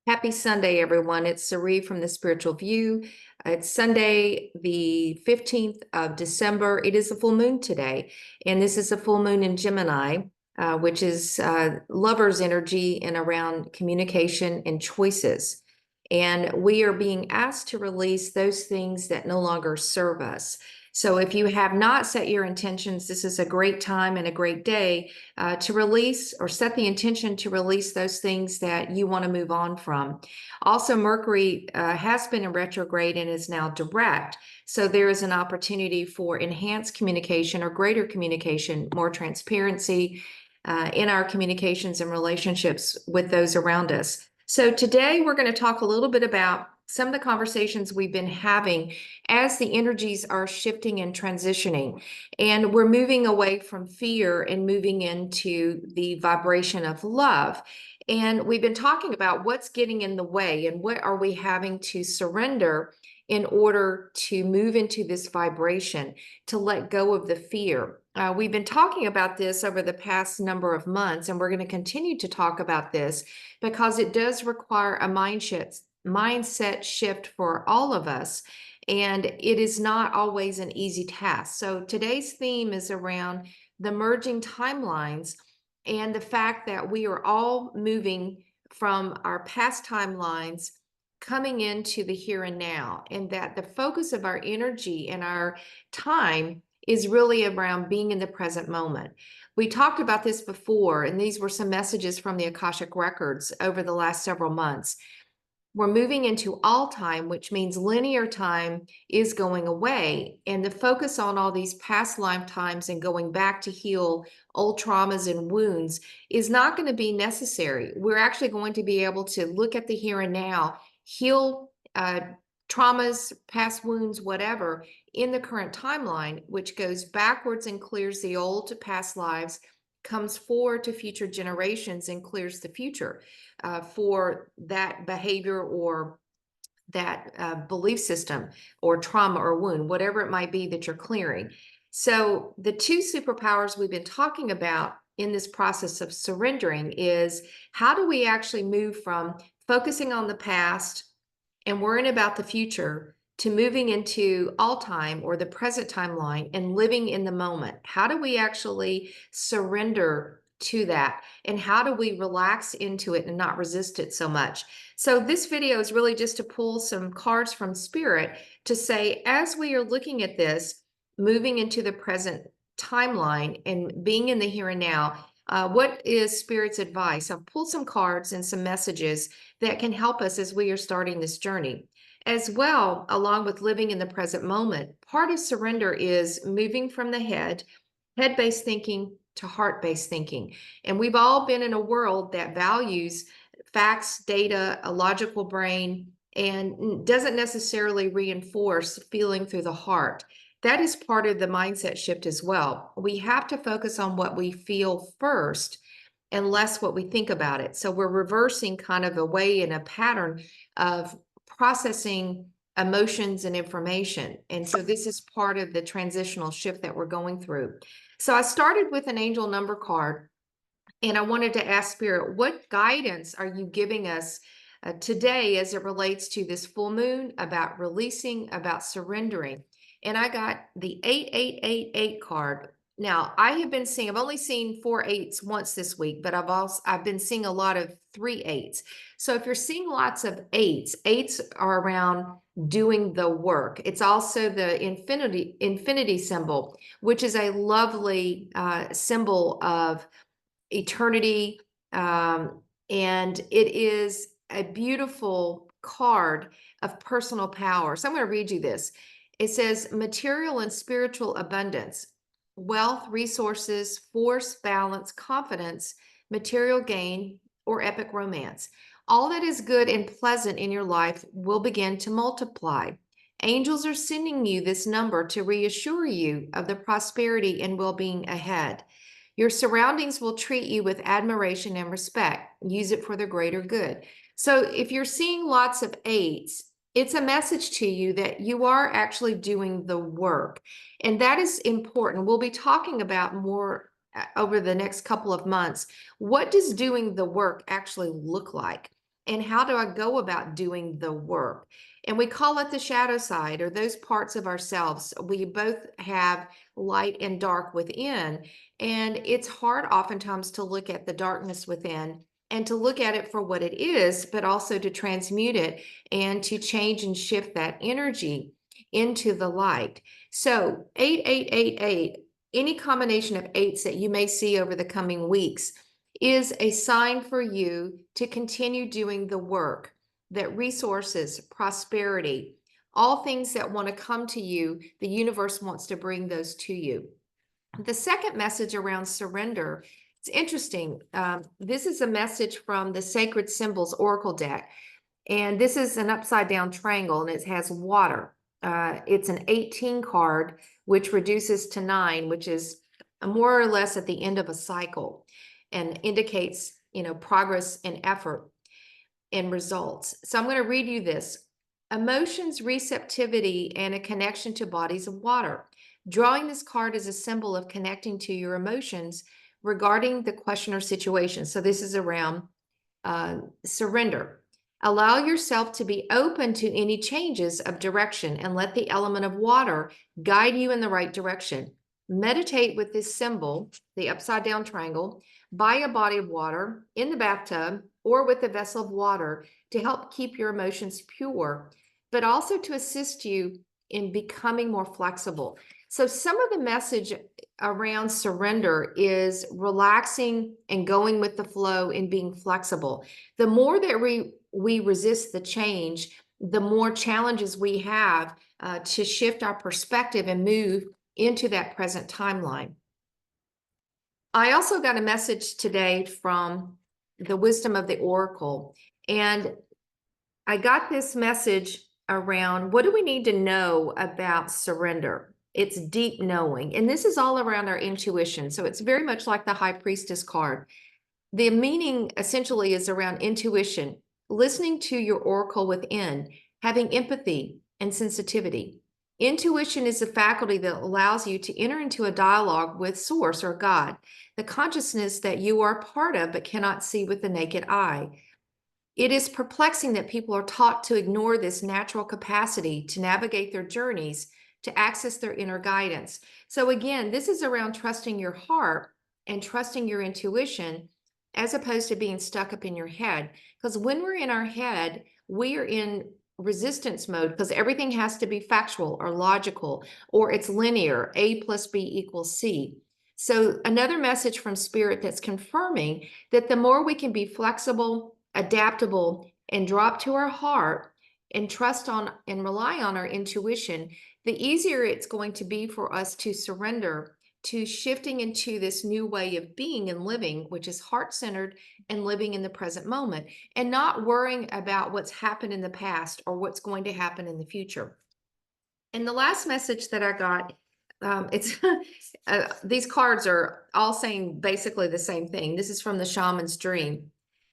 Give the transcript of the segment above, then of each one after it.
Happy Sunday, everyone. It's Cerie from the Spiritual View. It's Sunday, the 15th of December. It is a full moon today, and this is a full moon in Gemini, which is lover's energy and around communication and choices. And we are being asked to release those things that no longer serve us. So if you have not set your intentions, this is a great time and a great day to release or set the intention to release those things that you want to move on from. Also, Mercury has been in retrograde and is now direct. So there is an opportunity for enhanced communication or greater communication, more transparency in our communications and relationships with those around us. So today we're going to talk a little bit about some of the conversations we've been having as the energies are shifting and transitioning. And we're moving away from fear and moving into the vibration of love. And we've been talking about what's getting in the way and what are we having to surrender in order to move into this vibration, to let go of the fear. We've been talking about this over the past number of months, and we're going to continue to talk about this because it does require a mindset shift for all of us. And it is not always an easy task. So today's theme is around the merging timelines and the fact that we are all moving from our past timelines coming into the here and now, and that the focus of our energy and our time is really around being in the present moment. We talked about this before, and these were some messages from the Akashic Records over the last several months. We're moving into all time, which means linear time is going away. And the focus on all these past lifetimes and going back to heal old traumas and wounds is not going to be necessary. We're actually going to be able to look at the here and now, heal traumas, past wounds, whatever, in the current timeline, which goes backwards and clears the old to past lives, comes forward to future generations and clears the future for that behavior or that belief system or trauma or wound, whatever it might be that you're clearing. So the two superpowers we've been talking about in this process of surrendering is how do we actually move from focusing on the past and worrying about the future to moving into all time or the present timeline and living in the moment? How do we actually surrender to that? And how do we relax into it and not resist it so much? So this video is really just to pull some cards from Spirit to say, as we are looking at this, moving into the present timeline and being in the here and now, what is Spirit's advice? I've pulled some cards and some messages that can help us as we are starting this journey. As well, along with living in the present moment, part of surrender is moving from the head-based thinking to heart-based thinking. And we've all been in a world that values facts, data, a logical brain, and doesn't necessarily reinforce feeling through the heart. That is part of the mindset shift as well. We have to focus on what we feel first and less what we think about it. So we're reversing kind of a way and a pattern of processing emotions and information. And so this is part of the transitional shift that we're going through. So I started with an angel number card, and I wanted to ask Spirit, what guidance are you giving us today as it relates to this full moon, about releasing, about surrendering? And I got the 8888 card. Now, I've only seen 4 8s once this week, but I've been seeing a lot of 3 8s. So if you're seeing lots of 8s, 8s are around doing the work. It's also the infinity symbol, which is a lovely symbol of eternity. And it is a beautiful card of personal power. So I'm going to read you this. It says material and spiritual abundance, wealth, resources, force, balance, confidence, material gain, or epic romance. All that is good and pleasant in your life will begin to multiply. Angels are sending you this number to reassure you of the prosperity and well-being ahead. Your surroundings will treat you with admiration and respect. Use it for the greater good. So if you're seeing lots of 8s, it's a message to you that you are actually doing the work. And that is important. We'll be talking about more over the next couple of months. What does doing the work actually look like? And how do I go about doing the work? And we call it the shadow side, or those parts of ourselves. We both have light and dark within. And it's hard oftentimes to look at the darkness within and to look at it for what it is, but also to transmute it and to change and shift that energy into the light. So 8888, any combination of eights that you may see over the coming weeks, is a sign for you to continue doing the work, that resources, prosperity, all things that want to come to you, the universe wants to bring those to you. The second message around surrender, it's interesting. This is a message from the Sacred Symbols Oracle deck. And this is an upside down triangle, and it has water. It's an 18 card, which reduces to 9, which is more or less at the end of a cycle and indicates, progress and effort and results. So I'm going to read you this. Emotions, receptivity, and a connection to bodies of water. Drawing this card is a symbol of connecting to your emotions regarding the question or situation. So this is around surrender. Allow yourself to be open to any changes of direction and let the element of water guide you in the right direction. Meditate with this symbol, the upside down triangle, by a body of water, in the bathtub, or with a vessel of water to help keep your emotions pure, but also to assist you in becoming more flexible. So some of the message around surrender is relaxing and going with the flow and being flexible. The more that we resist the change, the more challenges we have to shift our perspective and move into that present timeline. I also got a message today from the Wisdom of the Oracle, and I got this message around what do we need to know about surrender? It's deep knowing, and this is all around our intuition. So it's very much like the High Priestess card. The meaning essentially is around intuition, listening to your oracle within, having empathy and sensitivity. Intuition is the faculty that allows you to enter into a dialogue with Source or God, the consciousness that you are part of but cannot see with the naked eye. It is perplexing that people are taught to ignore this natural capacity to navigate their journeys, to access their inner guidance. So again, this is around trusting your heart and trusting your intuition as opposed to being stuck up in your head. Because when we're in our head, we are in resistance mode because everything has to be factual or logical, or it's linear, A plus B equals C. So another message from Spirit that's confirming that the more we can be flexible, adaptable, and drop to our heart and trust on and rely on our intuition, the easier it's going to be for us to surrender to shifting into this new way of being and living, which is heart-centered and living in the present moment and not worrying about what's happened in the past or what's going to happen in the future. And the last message that I got, it's these cards are all saying basically the same thing. This is from the Shaman's Dream.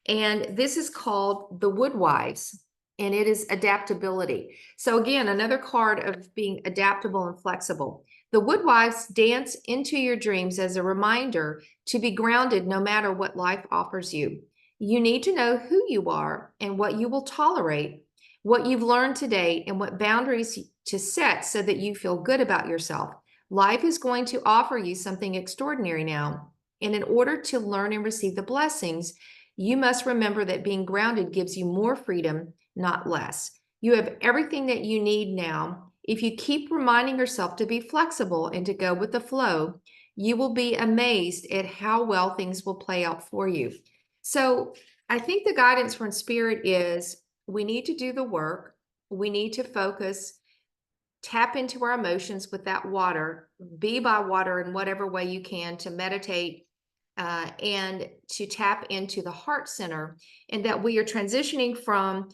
And this is called the Woodwives, and it is adaptability. So again, another card of being adaptable and flexible. The Woodwives dance into your dreams as a reminder to be grounded no matter what life offers you. You need to know who you are and what you will tolerate, what you've learned today, and what boundaries to set so that you feel good about yourself. Life is going to offer you something extraordinary now. And in order to learn and receive the blessings, you must remember that being grounded gives you more freedom, not less. You have everything that you need now. If you keep reminding yourself to be flexible and to go with the flow, you will be amazed at how well things will play out for you. So I think the guidance from Spirit is we need to do the work. We need to focus, tap into our emotions with that water, be by water in whatever way you can to meditate, and to tap into the heart center, and that we are transitioning from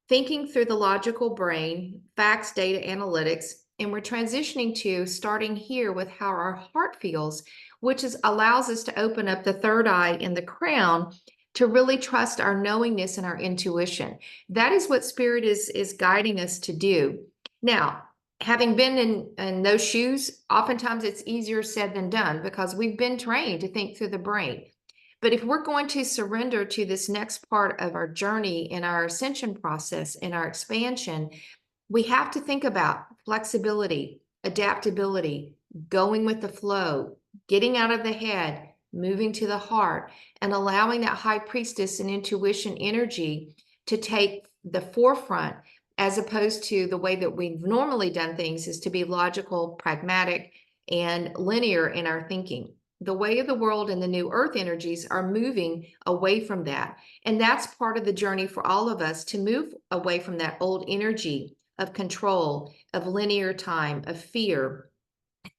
thinking through the logical brain, facts, data, analytics, and we're transitioning to starting here with how our heart feels, which allows us to open up the third eye in the crown to really trust our knowingness and our intuition. That is what Spirit is guiding us to do. Now, having been in those shoes, oftentimes it's easier said than done because we've been trained to think through the brain. But if we're going to surrender to this next part of our journey in our ascension process, in our expansion, we have to think about flexibility, adaptability, going with the flow, getting out of the head, moving to the heart, and allowing that high priestess and intuition energy to take the forefront, as opposed to the way that we've normally done things, is to be logical, pragmatic, and linear in our thinking. The way of the world and the new earth energies are moving away from that. And that's part of the journey for all of us, to move away from that old energy of control, of linear time, of fear.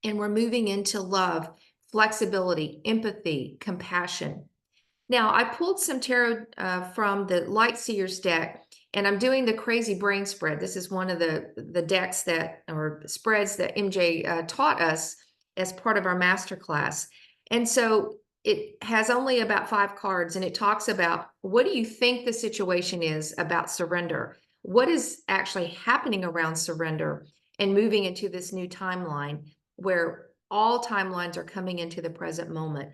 And we're moving into love, flexibility, empathy, compassion. Now, I pulled some tarot from the Light Seers deck, and I'm doing the Crazy Brain Spread. This is one of the decks that, or spreads, that MJ taught us as part of our masterclass. And so it has only about 5 cards, and it talks about, what do you think the situation is about surrender? What is actually happening around surrender and moving into this new timeline where all timelines are coming into the present moment?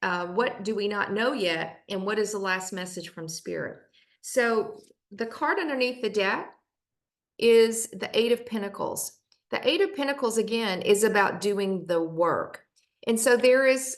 What do we not know yet? And what is the last message from Spirit? So the card underneath the deck is the Eight of Pentacles. The Eight of Pentacles, again, is about doing the work. And so there is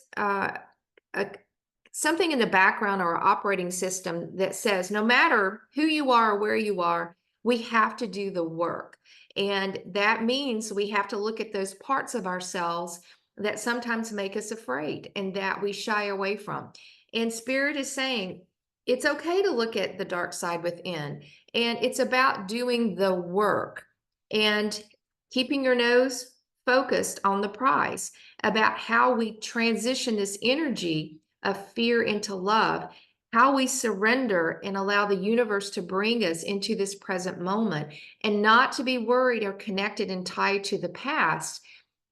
something in the background, or operating system, that says no matter who you are or where you are, we have to do the work. And that means we have to look at those parts of ourselves that sometimes make us afraid and that we shy away from. And Spirit is saying it's okay to look at the dark side within. And it's about doing the work and keeping your nose focused on the prize, about how we transition this energy of fear into love, how we surrender and allow the universe to bring us into this present moment, and not to be worried or connected and tied to the past,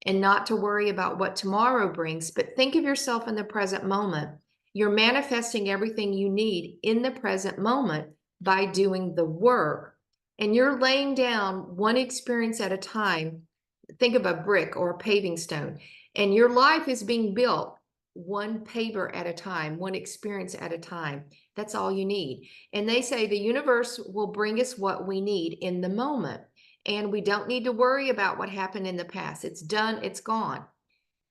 and not to worry about what tomorrow brings, but think of yourself in the present moment. You're manifesting everything you need in the present moment by doing the work, and you're laying down one experience at a time. Think of a brick or a paving stone, and your life is being built one paper at a time, one experience at a time. That's all you need. And they say the universe will bring us what we need in the moment. And we don't need to worry about what happened in the past. It's done, it's gone.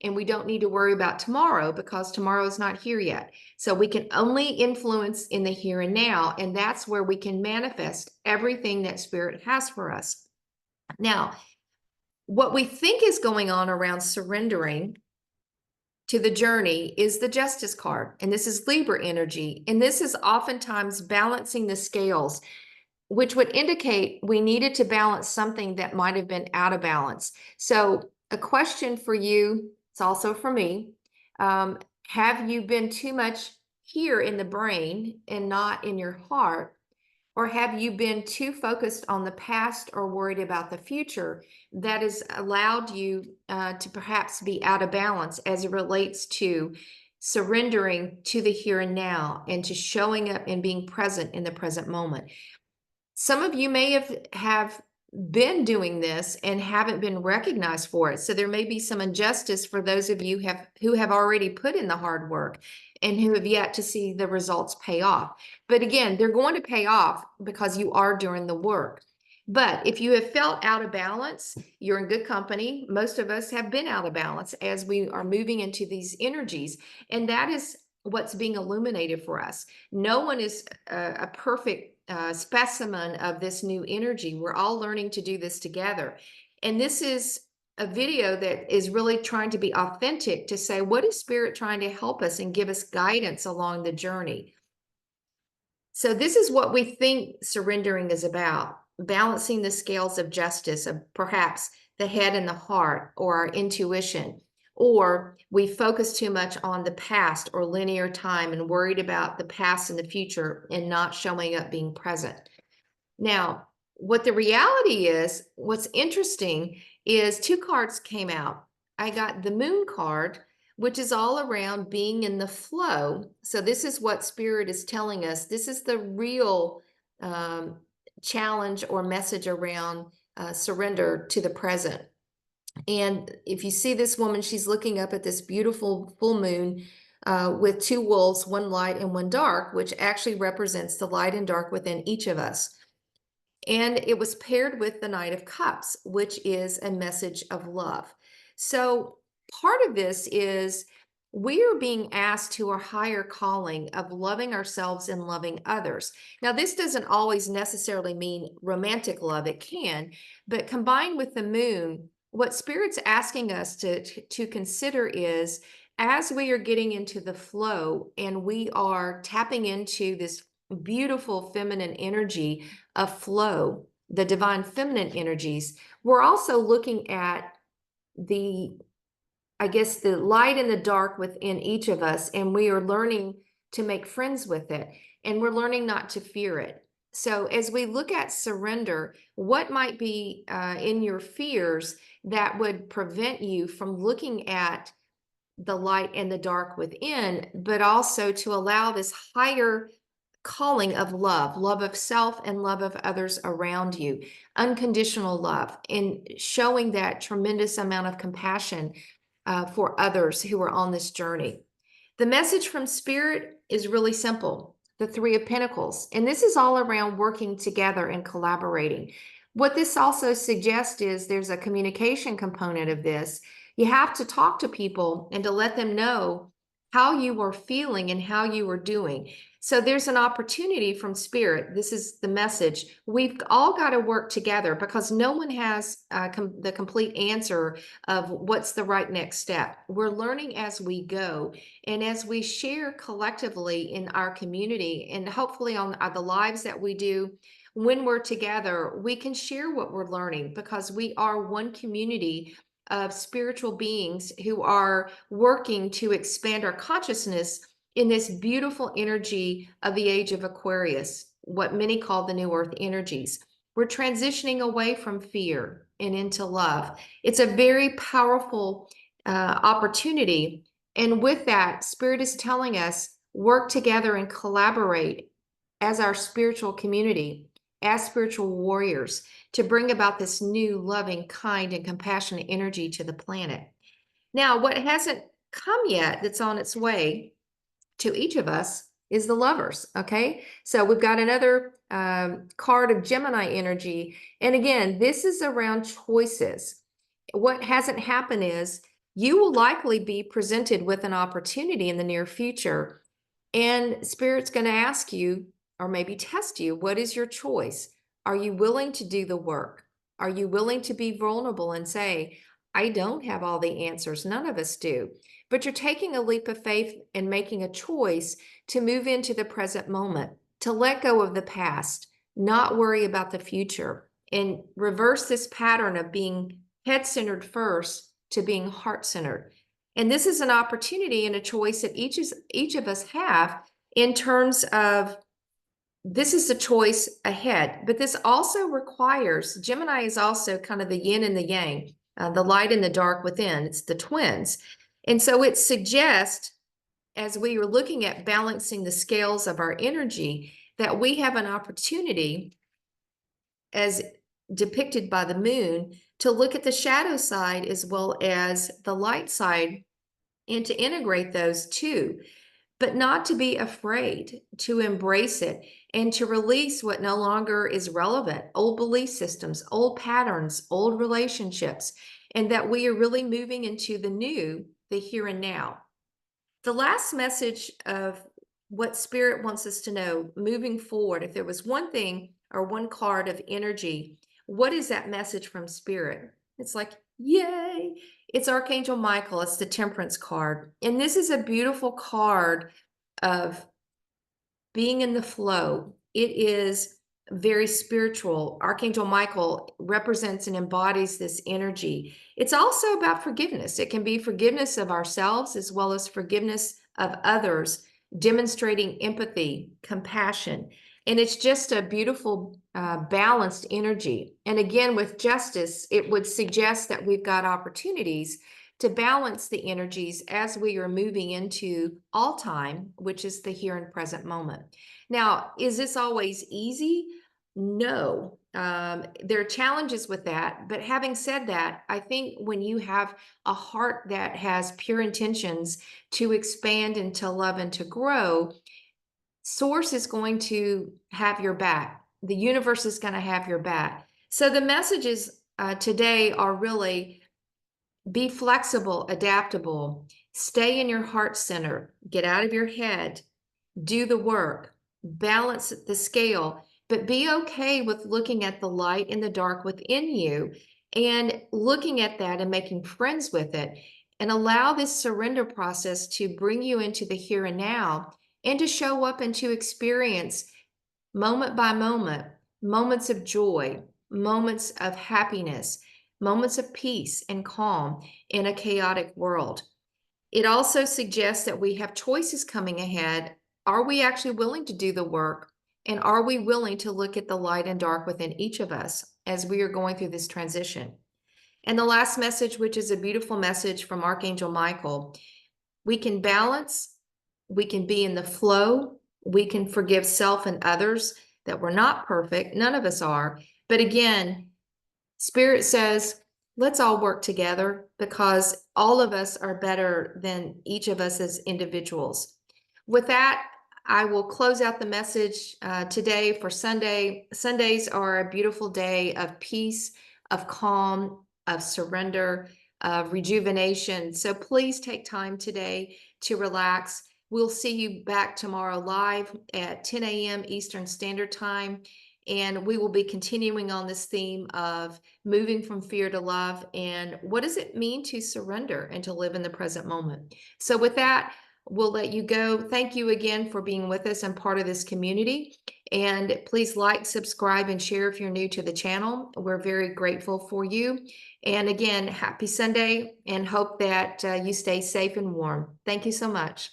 And we don't need to worry about tomorrow, because tomorrow is not here yet. So we can only influence in the here and now. And that's where we can manifest everything that Spirit has for us. Now, what we think is going on around surrendering to the journey is the Justice card. And this is Libra energy. And this is oftentimes balancing the scales, which would indicate we needed to balance something that might have been out of balance. So a question for you, it's also for me, have you been too much here in the brain and not in your heart? Or have you been too focused on the past or worried about the future that has allowed you to perhaps be out of balance as it relates to surrendering to the here and now, and to showing up and being present in the present moment? Some of you may have been doing this and haven't been recognized for it. So there may be some injustice for those of you who have already put in the hard work and who have yet to see the results pay off. But again, they're going to pay off because you are doing the work. But if you have felt out of balance, you're in good company. Most of us have been out of balance as we are moving into these energies. And that is what's being illuminated for us. No one is a perfect specimen of this new energy. We're all learning to do this together. And this is a video that is really trying to be authentic, to say, what is Spirit trying to help us and give us guidance along the journey? So this is what we think surrendering is about: balancing the scales of justice, of perhaps the head and the heart, or our intuition. Or we focus too much on the past or linear time and worried about the past and the future and not showing up being present. Now, what the reality is, what's interesting is 2 cards came out. I got the Moon card, which is all around being in the flow. So this is what Spirit is telling us. This is the real challenge or message around surrender to the present. And if you see this woman, she's looking up at this beautiful full moon with two wolves, one light and one dark, which actually represents the light and dark within each of us. And it was paired with the Knight of Cups, which is a message of love. So part of this is we are being asked to a higher calling of loving ourselves and loving others. Now, this doesn't always necessarily mean romantic love. It can, but combined with the moon, what Spirit's asking us to consider is as we are getting into the flow and we are tapping into this beautiful feminine energy of flow, the divine feminine energies, we're also looking at I guess, the light and the dark within each of us, and we are learning to make friends with it, and we're learning not to fear it. So as we look at surrender, what might be in your fears that would prevent you from looking at the light and the dark within, but also to allow this higher calling of love, love of self and love of others around you, unconditional love, and showing that tremendous amount of compassion for others who are on this journey. The message from Spirit is really simple, the Three of Pentacles. And this is all around working together and collaborating. What this also suggests is there's a communication component of this. You have to talk to people and to let them know how you are feeling and how you are doing. So there's an opportunity from Spirit. This is the message. We've all got to work together because no one has the complete answer of what's the right next step. We're learning as we go. And as we share collectively in our community and hopefully on the lives that we do, when we're together, we can share what we're learning because we are one community of spiritual beings who are working to expand our consciousness in this beautiful energy of the age of Aquarius, what many call the New Earth energies. We're transitioning away from fear and into love. It's a very powerful opportunity. And with that, Spirit is telling us work together and collaborate as our spiritual community, as spiritual warriors, to bring about this new, loving, kind, and compassionate energy to the planet. Now, what hasn't come yet that's on its way to each of us is the Lovers. Okay, so we've got another card of Gemini energy, and again, this is around choices. What hasn't happened is you will likely be presented with an opportunity in the near future, and Spirit's going to ask you or maybe test you. What is your choice? Are you willing to do the work? Are you willing to be vulnerable and say, I don't have all the answers. None of us do. But you're taking a leap of faith and making a choice to move into the present moment, to let go of the past, not worry about the future, and reverse this pattern of being head-centered first to being heart-centered. And this is an opportunity and a choice that each of us have in terms of this is the choice ahead. But this also requires, Gemini is also kind of the yin and the yang, the light and the dark within. It's the twins. And so it suggests, as we are looking at balancing the scales of our energy, that we have an opportunity, as depicted by the moon, to look at the shadow side as well as the light side and to integrate those two, but not to be afraid, to embrace it and to release what no longer is relevant, old belief systems, old patterns, old relationships, and that we are really moving into the new, the here and now. The last message of what Spirit wants us to know moving forward, if there was one thing or one card of energy, what is that message from Spirit? It's like, yay! It's Archangel Michael. It's the Temperance card. And this is a beautiful card of being in the flow. It is very spiritual. Archangel Michael represents and embodies this energy. It's also about forgiveness. It can be forgiveness of ourselves as well as forgiveness of others, demonstrating empathy, compassion. And it's just a beautiful, balanced energy. And again, with justice, it would suggest that we've got opportunities to balance the energies as we are moving into all time, which is the here and present moment. Now, is this always easy? No. There are challenges with that. But having said that, I think when you have a heart that has pure intentions to expand and to love and to grow, Source is going to have your back. The universe is going to have your back. So the messages today are really be flexible, adaptable, stay in your heart center, get out of your head, do the work, balance the scale, but be okay with looking at the light and the dark within you and looking at that and making friends with it. And allow this surrender process to bring you into the here and now and to show up and to experience moment by moment moments of joy, moments of happiness, moments of peace and calm in a chaotic world. It also suggests that we have choices coming ahead. Are we actually willing to do the work? And are we willing to look at the light and dark within each of us as we are going through this transition? And the last message, which is a beautiful message from Archangel Michael, we can balance, we can be in the flow, we can forgive self and others, that we're not perfect. None of us are. But again, Spirit says, let's all work together because all of us are better than each of us as individuals. With that, I will close out the message today for Sunday. Sundays are a beautiful day of peace, of calm, of surrender, of rejuvenation. So please take time today to relax. We'll see you back tomorrow live at 10 a.m. Eastern Standard Time. And we will be continuing on this theme of moving from fear to love and what does it mean to surrender and to live in the present moment. So with that, we'll let you go. Thank you again for being with us and part of this community. And please like, subscribe, and share if you're new to the channel. We're very grateful for you. And again, happy Sunday and hope that you stay safe and warm. Thank you so much.